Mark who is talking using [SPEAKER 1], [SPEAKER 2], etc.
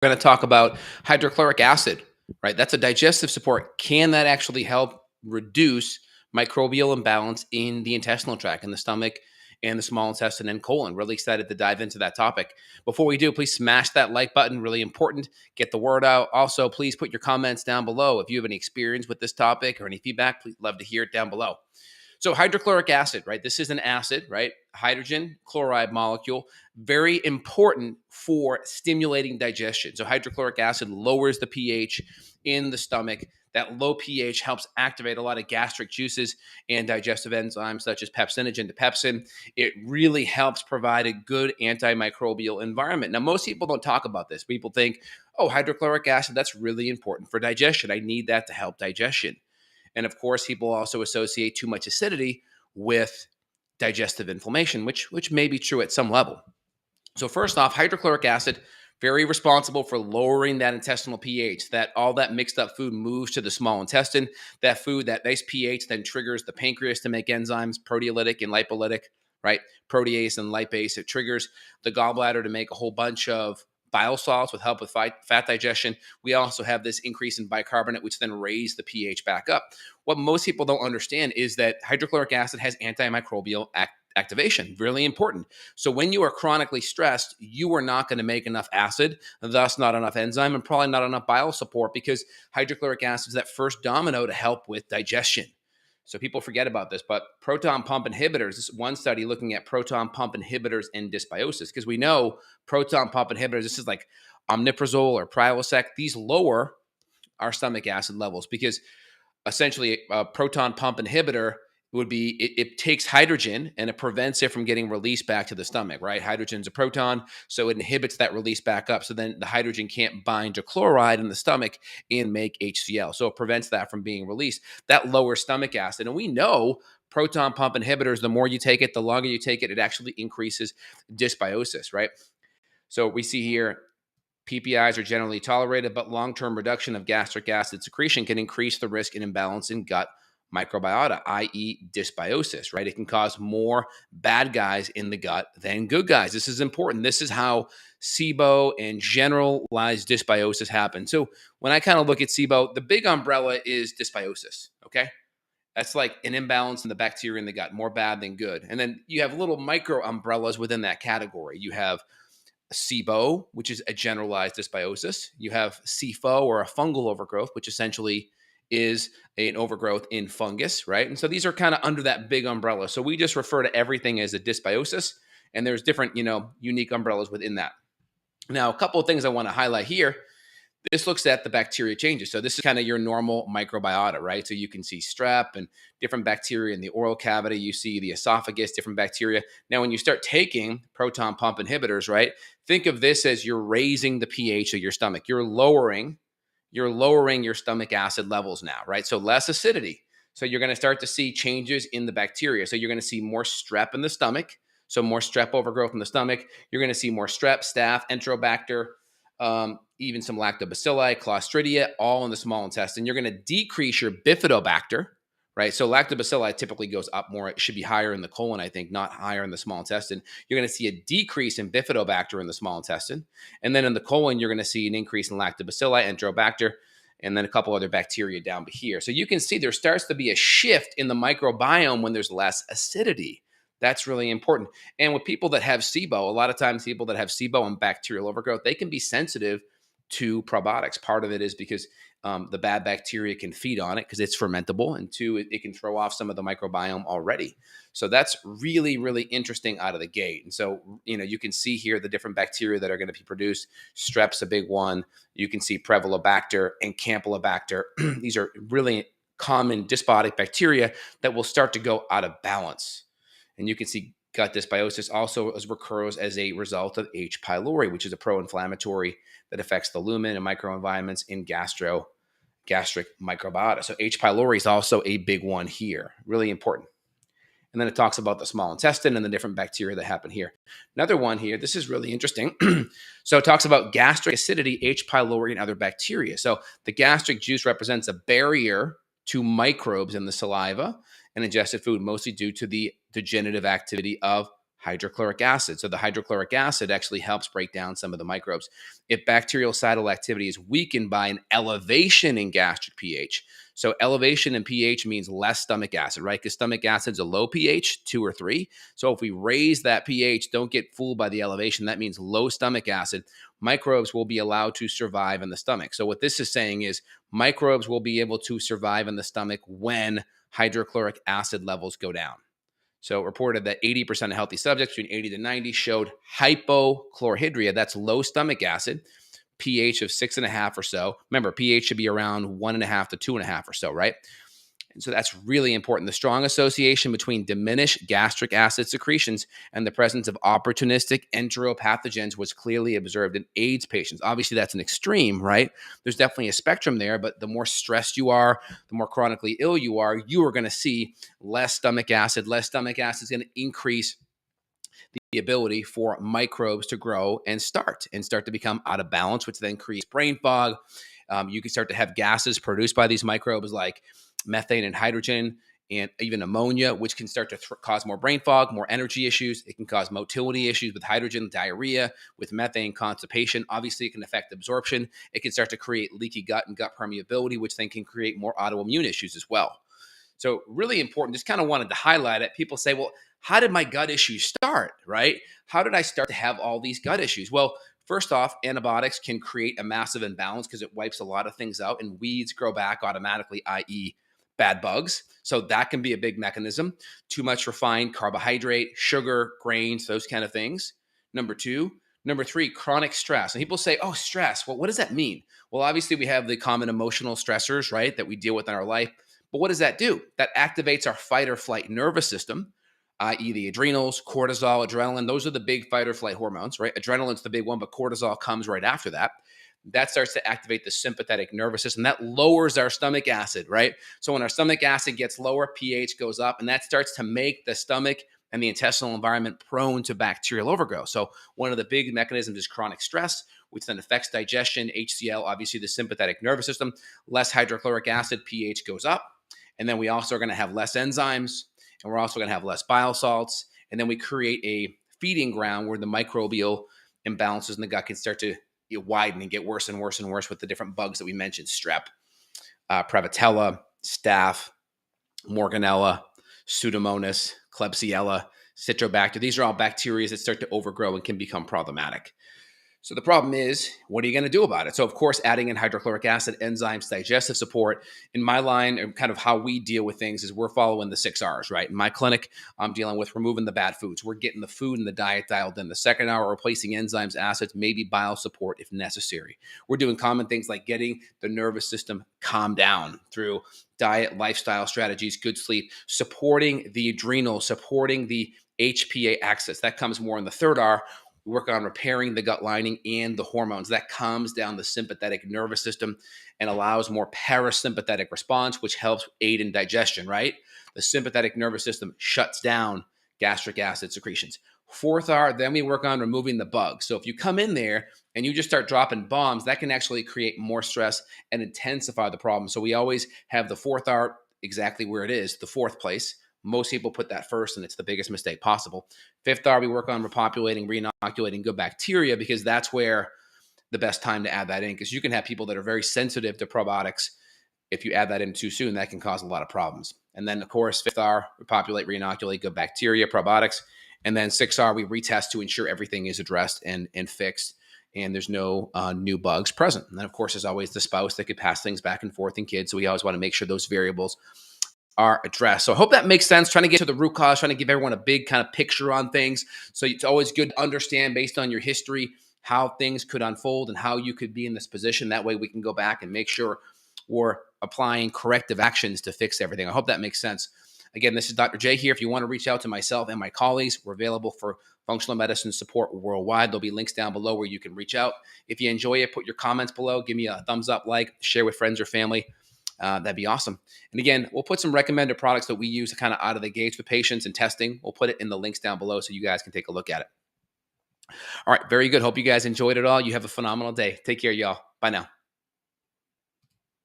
[SPEAKER 1] We're going to talk about hydrochloric acid, right? That's a digestive support. Can that actually help reduce microbial imbalance in the intestinal tract, in the stomach, and the small intestine and colon? Really excited to dive into that topic. Before we do, please smash that like button. Really important. Get the word out. Also, please put your comments down below. If you have any experience with this topic or any feedback, please love to hear it down below. So hydrochloric acid, right? This is an acid, right? Hydrogen chloride molecule, very important for stimulating digestion. So hydrochloric acid lowers the pH in the stomach. That low pH helps activate a lot of gastric juices and digestive enzymes such as pepsinogen to pepsin. It really helps provide a good antimicrobial environment. Now, most people don't talk about this. People think, oh, hydrochloric acid, that's really important for digestion. I need that to help digestion. And of course, people also associate too much acidity with digestive inflammation, which may be true at some level. So first off, hydrochloric acid, very responsible for lowering that intestinal pH, that all that mixed up food moves to the small intestine. That food, that nice pH then triggers the pancreas to make enzymes, proteolytic and lipolytic, right? Protease and lipase. It triggers the gallbladder to make a whole bunch of bile salts with help with fat digestion. We also have this increase in bicarbonate, which then raise the pH back up. What most people don't understand is that hydrochloric acid has antimicrobial activation, really important. So when you are chronically stressed, you are not going to make enough acid, thus not enough enzyme, and probably not enough bile support, because hydrochloric acid is that first domino to help with digestion. So people forget about this, but proton pump inhibitors, this is one study looking at proton pump inhibitors and dysbiosis, because we know proton pump inhibitors, this is like omeprazole or Prilosec, these lower our stomach acid levels, because essentially a proton pump inhibitor would be, it takes hydrogen and it prevents it from getting released back to the stomach, right? Hydrogen's a proton, so it inhibits that release back up. So then the hydrogen can't bind to chloride in the stomach and make HCL. So it prevents that from being released. That lowers stomach acid. And we know proton pump inhibitors, the more you take it, the longer you take it, it actually increases dysbiosis, right? So we see here, PPIs are generally tolerated, but long-term reduction of gastric acid secretion can increase the risk and imbalance in gut microbiota, i.e. dysbiosis, right? It can cause more bad guys in the gut than good guys. This is important. This is how SIBO and generalized dysbiosis happen. So when I kind of look at SIBO, the big umbrella is dysbiosis, okay? That's like an imbalance in the bacteria in the gut, more bad than good. And then you have little micro umbrellas within that category. You have SIBO, which is a generalized dysbiosis. You have SIFO, or a fungal overgrowth, which essentially is an overgrowth in fungus, right? And so these are kind of under that big umbrella. So we just refer to everything as a dysbiosis, and there's different, unique umbrellas within that. Now, a couple of things I want to highlight here. This looks at the bacteria changes. So this is kind of your normal microbiota, right? So you can see strep and different bacteria in the oral cavity. You see the esophagus, different bacteria. Now, when you start taking proton pump inhibitors, right, think of this as you're raising the pH of your stomach. You're lowering your stomach acid levels now, right? So less acidity. So you're going to start to see changes in the bacteria. So you're going to see more strep in the stomach. So more strep overgrowth in the stomach. You're going to see more strep, staph, enterobacter, even some lactobacilli, clostridia, all in the small intestine. You're going to decrease your bifidobacter, right? So lactobacilli typically goes up more. It should be higher in the colon, I think, not higher in the small intestine. You're going to see a decrease in bifidobacter in the small intestine. And then in the colon, you're going to see an increase in lactobacilli, enterobacter, and then a couple other bacteria down here. So you can see there starts to be a shift in the microbiome when there's less acidity. That's really important. And with people that have SIBO, a lot of times people that have SIBO and bacterial overgrowth, they can be sensitive to probiotics. Part of it is because the bad bacteria can feed on it because it's fermentable, and two, it can throw off some of the microbiome already. So that's really, really interesting out of the gate. And so, you can see here the different bacteria that are going to be produced. Strep's a big one. You can see Prevolobacter and Campylobacter. These are really common dysbiotic bacteria that will start to go out of balance. And you can see gut dysbiosis also occurs as a result of H. pylori, which is a pro-inflammatory that affects the lumen and microenvironments in gastric microbiota. So H. pylori is also a big one here, really important. And then it talks about the small intestine and the different bacteria that happen here. Another one here, this is really interesting. So it talks about gastric acidity, H. pylori, and other bacteria. So the gastric juice represents a barrier to microbes in the saliva and ingested food, mostly due to the degenerative activity of hydrochloric acid. So the hydrochloric acid actually helps break down some of the microbes. If bactericidal activity is weakened by an elevation in gastric pH, so elevation in pH means less stomach acid, right? Because stomach acid's a low pH, 2 or 3. So if we raise that pH, don't get fooled by the elevation. That means low stomach acid. Microbes will be allowed to survive in the stomach. So what this is saying is microbes will be able to survive in the stomach when hydrochloric acid levels go down. So it reported that 80% of healthy subjects between 80 to 90 showed hypochlorhydria. That's low stomach acid, pH of 6.5 or so. Remember, pH should be around 1.5 to 2.5 or so, right? And so that's really important. The strong association between diminished gastric acid secretions and the presence of opportunistic enteropathogens was clearly observed in AIDS patients. Obviously, that's an extreme, right? There's definitely a spectrum there, but the more stressed you are, the more chronically ill you are going to see less stomach acid. Less stomach acid is going to increase the ability for microbes to grow and start to become out of balance, which then creates brain fog. You can start to have gases produced by these microbes like methane and hydrogen and even ammonia, which can start to cause more brain fog, more energy issues. It can cause motility issues with hydrogen, diarrhea, with methane, constipation. Obviously, it can affect absorption. It can start to create leaky gut and gut permeability, which then can create more autoimmune issues as well. So really important, just kind of wanted to highlight it. People say, well, how did my gut issues start, right? How did I start to have all these gut issues? Well, first off, antibiotics can create a massive imbalance because it wipes a lot of things out and weeds grow back automatically, i.e. bad bugs. So that can be a big mechanism. Too much refined carbohydrate, sugar, grains, those kind of things. Number 3, chronic stress. And people say, oh, stress. Well, what does that mean? Well, obviously we have the common emotional stressors, right, that we deal with in our life. But what does that do? That activates our fight or flight nervous system, i.e. the adrenals, cortisol, adrenaline. Those are the big fight or flight hormones, right? Adrenaline's the big one, but cortisol comes right after that. That starts to activate the sympathetic nervous system. That lowers our stomach acid, right? So when our stomach acid gets lower, pH goes up, and that starts to make the stomach and the intestinal environment prone to bacterial overgrowth. So one of the big mechanisms is chronic stress, which then affects digestion, HCL, obviously the sympathetic nervous system. Less hydrochloric acid, pH goes up. And then we also are going to have less enzymes, and we're also going to have less bile salts. And then we create a feeding ground where the microbial imbalances in the gut can start to widen and get worse and worse and worse with the different bugs that we mentioned: strep, Prevotella, staph, Morganella, Pseudomonas, Klebsiella, Citrobacter. These are all bacteria that start to overgrow and can become problematic. So the problem is, what are you going to do about it? So of course, adding in hydrochloric acid, enzymes, digestive support. In my line, and kind of how we deal with things is we're following the 6 R's, right? In my clinic, I'm dealing with removing the bad foods. We're getting the food and the diet dialed in. The second hour, replacing enzymes, acids, maybe bile support if necessary. We're doing common things like getting the nervous system calmed down through diet, lifestyle strategies, good sleep, supporting the adrenals, supporting the HPA axis. That comes more in the third R. We work on repairing the gut lining and the hormones. That calms down the sympathetic nervous system and allows more parasympathetic response, which helps aid in digestion, right? The sympathetic nervous system shuts down gastric acid secretions. Fourth R, then we work on removing the bugs. So if you come in there and you just start dropping bombs, that can actually create more stress and intensify the problem. So we always have the fourth R exactly where it is, the fourth place. Most people put that first, and it's the biggest mistake possible. Fifth R, we work on repopulating, reinoculating good bacteria, because that's where the best time to add that in, because you can have people that are very sensitive to probiotics. If you add that in too soon, that can cause a lot of problems. And then, of course, fifth R, repopulate, reinoculate good bacteria, probiotics. And then 6R, we retest to ensure everything is addressed and fixed, and there's no new bugs present. And then, of course, there's always the spouse that could pass things back and forth in kids. So we always want to make sure those variables are addressed. So I hope that makes sense. Trying to get to the root cause, trying to give everyone a big kind of picture on things. So it's always good to understand, based on your history, how things could unfold and how you could be in this position. That way we can go back and make sure we're applying corrective actions to fix everything. I hope that makes sense. Again, this is Dr. J here. If you want to reach out to myself and my colleagues, we're available for functional medicine support worldwide. There'll be links down below where you can reach out. If you enjoy it, put your comments below. Give me a thumbs up, like, share with friends or family. That'd be awesome. And again, we'll put some recommended products that we use kind of out of the gates with patients and testing. We'll put it in the links down below so you guys can take a look at it. All right, very good. Hope you guys enjoyed it all. You have a phenomenal day. Take care, y'all. Bye now.